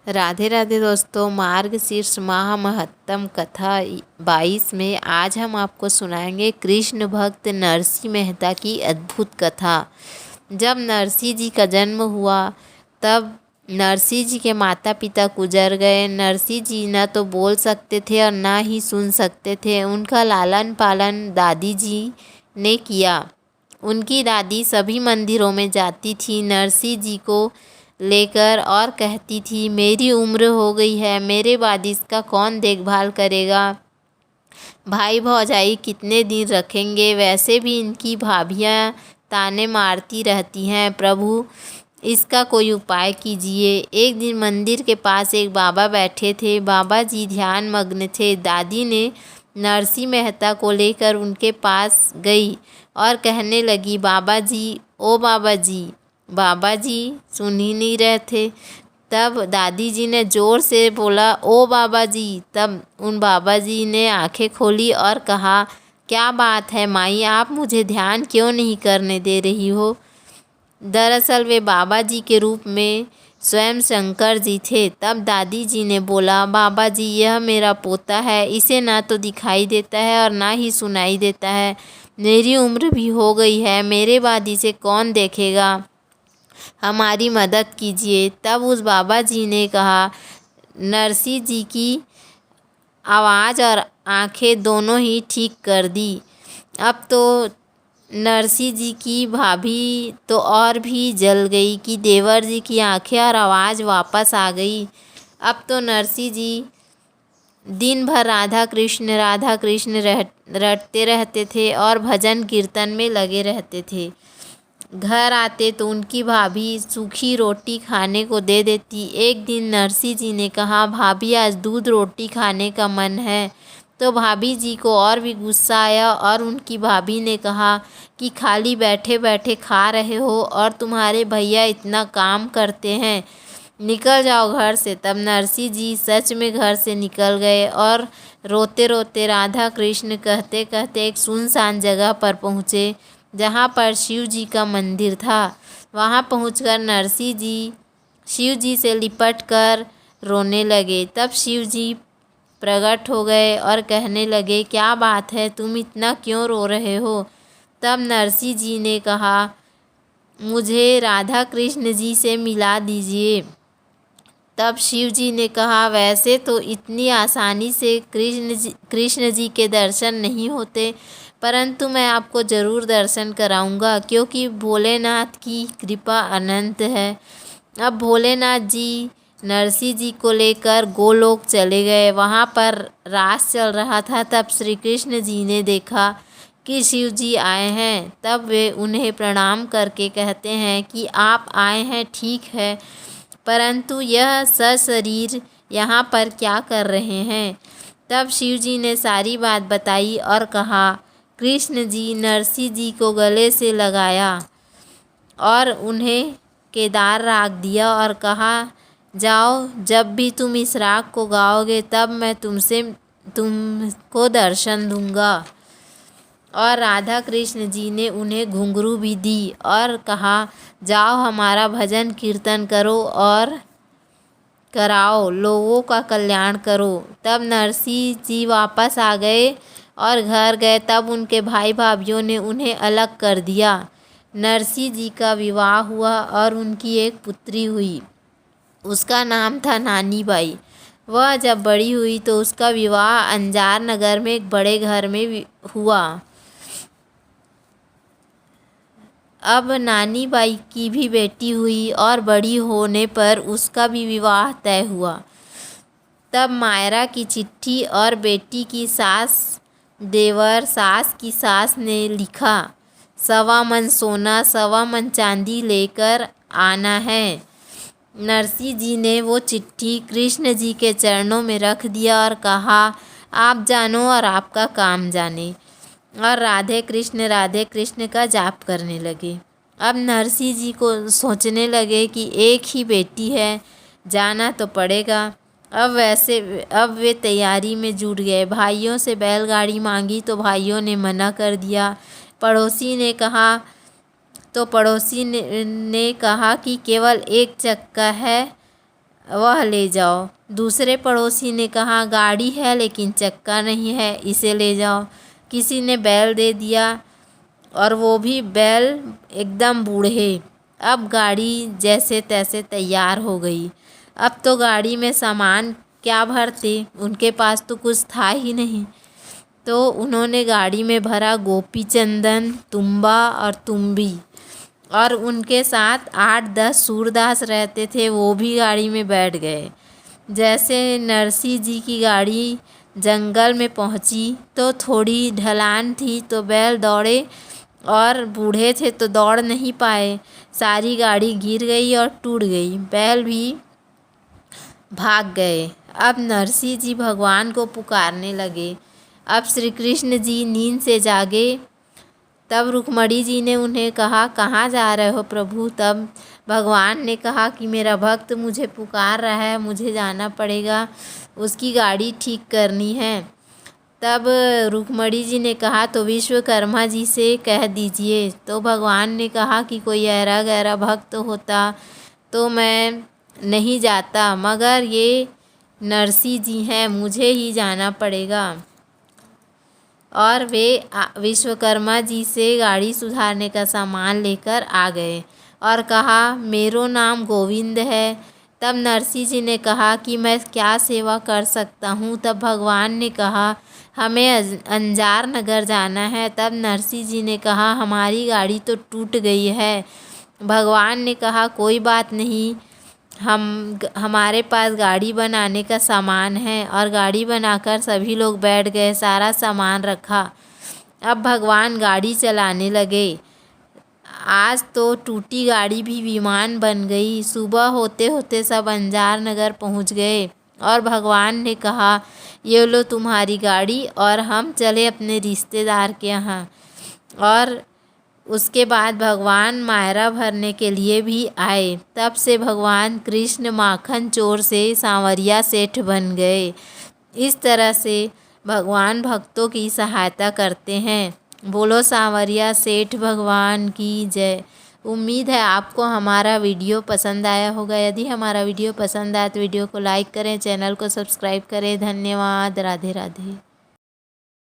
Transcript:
राधे राधे दोस्तों, मार्गशीर्ष माह महत्तम कथा 22 में आज हम आपको सुनाएंगे कृष्ण भक्त नरसिंह मेहता की अद्भुत कथा। जब नरसिंह जी का जन्म हुआ तब नरसिंह जी के माता पिता गुजर गए। नरसिंह जी न तो बोल सकते थे और ना ही सुन सकते थे। उनका लालन पालन दादी जी ने किया। उनकी दादी सभी मंदिरों में जाती थी नरसिंह जी को लेकर और कहती थी, मेरी उम्र हो गई है, मेरे बाद इसका कौन देखभाल करेगा। भाई भौजाई कितने दिन रखेंगे। वैसे भी इनकी भाभियाँ ताने मारती रहती हैं। प्रभु, इसका कोई उपाय कीजिए। एक दिन मंदिर के पास एक बाबा बैठे थे। बाबा जी ध्यान मग्न थे। दादी ने नरसिंह मेहता को लेकर उनके पास गई और कहने लगी, बाबा जी, ओ बाबा जी। बाबा जी सुन ही नहीं रहे थे। तब दादी जी ने ज़ोर से बोला, ओ बाबा जी। तब उन बाबा जी ने आंखें खोली और कहा, क्या बात है माई, आप मुझे ध्यान क्यों नहीं करने दे रही हो। दरअसल वे बाबा जी के रूप में स्वयं शंकर जी थे। तब दादी जी ने बोला, बाबा जी, यह मेरा पोता है, इसे ना तो दिखाई देता है और ना ही सुनाई देता है। मेरी उम्र भी हो गई है, मेरे बाद इसे कौन देखेगा, हमारी मदद कीजिए। तब उस बाबा जी ने कहा, नरसिंह जी की आवाज़ और आंखें दोनों ही ठीक कर दी। अब तो नरसिंह जी की भाभी तो और भी जल गई कि देवर जी की आंखें और आवाज़ वापस आ गई। अब तो नरसिंह जी दिन भर राधा कृष्ण रटते रहते थे और भजन कीर्तन में लगे रहते थे। घर आते तो उनकी भाभी सूखी रोटी खाने को दे देती। एक दिन नरसिंह जी ने कहा, भाभी, आज दूध रोटी खाने का मन है। तो भाभी जी को और भी गुस्सा आया और उनकी भाभी ने कहा कि खाली बैठे बैठे खा रहे हो और तुम्हारे भैया इतना काम करते हैं, निकल जाओ घर से। तब नरसिंह जी सच में घर से निकल गए और रोते रोते राधा कृष्ण कहते कहते एक सुनसान जगह पर पहुँचे जहाँ पर शिव जी का मंदिर था। वहाँ पहुँचकर नरसिंह जी शिव जी से लिपट कर रोने लगे। तब शिव जी प्रकट हो गए और कहने लगे, क्या बात है, तुम इतना क्यों रो रहे हो। तब नरसिंह जी ने कहा, मुझे राधा कृष्ण जी से मिला दीजिए। तब शिव जी ने कहा, वैसे तो इतनी आसानी से कृष्ण जी के दर्शन नहीं होते, परंतु मैं आपको ज़रूर दर्शन कराऊंगा, क्योंकि भोलेनाथ की कृपा अनंत है। अब भोलेनाथ जी नरसिंह जी को लेकर गोलोक चले गए। वहाँ पर रास चल रहा था। तब श्री कृष्ण जी ने देखा कि शिव जी आए हैं। तब वे उन्हें प्रणाम करके कहते हैं कि आप आए हैं ठीक है, परंतु यह सशरीर यहाँ पर क्या कर रहे हैं। तब शिव जी ने सारी बात बताई और कहा, कृष्ण जी नरसिंह जी को गले से लगाया और उन्हें केदार राग दिया और कहा, जाओ, जब भी तुम इस राग को गाओगे तब मैं तुमको दर्शन दूंगा। और राधा कृष्ण जी ने उन्हें घुंघरू भी दी और कहा, जाओ हमारा भजन कीर्तन करो और कराओ, लोगों का कल्याण करो। तब नरसिंह जी वापस आ गए और घर गए। तब उनके भाई भाभीयों ने उन्हें अलग कर दिया। नरसिंह जी का विवाह हुआ और उनकी एक पुत्री हुई। उसका नाम था नानी बाई। वह जब बड़ी हुई तो उसका विवाह अंजार नगर में एक बड़े घर में हुआ। अब नानी बाई की भी बेटी हुई और बड़ी होने पर उसका भी विवाह तय हुआ। तब मायरा की चिट्ठी और बेटी की सास देवर सास की सास ने लिखा, 1.25 मन सोना 1.25 मन चांदी लेकर आना है। नरसिंह जी ने वो चिट्ठी कृष्ण जी के चरणों में रख दिया और कहा, आप जानो और आपका काम जाने। और राधे कृष्ण का जाप करने लगे। अब नरसिंह जी को सोचने लगे कि एक ही बेटी है, जाना तो पड़ेगा। अब वे तैयारी में जुट गए। भाइयों से बैलगाड़ी मांगी तो भाइयों ने मना कर दिया। पड़ोसी ने कहा कि केवल एक चक्का है वह ले जाओ। दूसरे पड़ोसी ने कहा गाड़ी है लेकिन चक्का नहीं है, इसे ले जाओ। किसी ने बैल दे दिया और वो भी बैल एकदम बूढ़े। अब गाड़ी जैसे तैसे तैयार हो गई। अब तो गाड़ी में सामान क्या भरते, उनके पास तो कुछ था ही नहीं। तो उन्होंने गाड़ी में भरा गोपी चंदन, तुम्बा और तुम्बी, और उनके साथ 8-10 सूरदास रहते थे, वो भी गाड़ी में बैठ गए। जैसे नरसी जी की गाड़ी जंगल में पहुंची तो थोड़ी ढलान थी, तो बैल दौड़े और बूढ़े थे तो दौड़ नहीं पाए। सारी गाड़ी गिर गई और टूट गई, बैल भी भाग गए। अब नरसी जी भगवान को पुकारने लगे। अब श्री कृष्ण जी नींद से जागे। तब रुक्मणी जी ने उन्हें कहा कहाँ जा रहे हो प्रभु। तब भगवान ने कहा कि मेरा भक्त मुझे पुकार रहा है, मुझे जाना पड़ेगा, उसकी गाड़ी ठीक करनी है। तब रुक्मणी जी ने कहा तो विश्वकर्मा जी से कह दीजिए। तो भगवान ने कहा कि कोई ऐरा गैरा भक्त होता तो मैं नहीं जाता, मगर ये नरसी जी हैं, मुझे ही जाना पड़ेगा। और वे विश्वकर्मा जी से गाड़ी सुधारने का सामान लेकर आ गए और कहा मेरो नाम गोविंद है। तब नरसी जी ने कहा कि मैं क्या सेवा कर सकता हूँ। तब भगवान ने कहा हमें अंजार नगर जाना है। तब नरसी जी ने कहा हमारी गाड़ी तो टूट गई है। भगवान ने कहा कोई बात नहीं, हमारे पास गाड़ी बनाने का सामान है। और गाड़ी बनाकर सभी लोग बैठ गए, सारा सामान रखा। अब भगवान गाड़ी चलाने लगे। आज तो टूटी गाड़ी भी विमान बन गई। सुबह होते होते सब अंजार नगर पहुंच गए और भगवान ने कहा ये लो तुम्हारी गाड़ी, और हम चले अपने रिश्तेदार के यहाँ। और उसके बाद भगवान मायरा भरने के लिए भी आए। तब से भगवान कृष्ण माखन चोर से सांवरिया सेठ बन गए। इस तरह से भगवान भक्तों की सहायता करते हैं। बोलो सांवरिया सेठ भगवान की जय। उम्मीद है आपको हमारा वीडियो पसंद आया होगा। यदि हमारा वीडियो पसंद आया तो वीडियो को लाइक करें, चैनल को सब्सक्राइब करें। धन्यवाद। राधे राधे।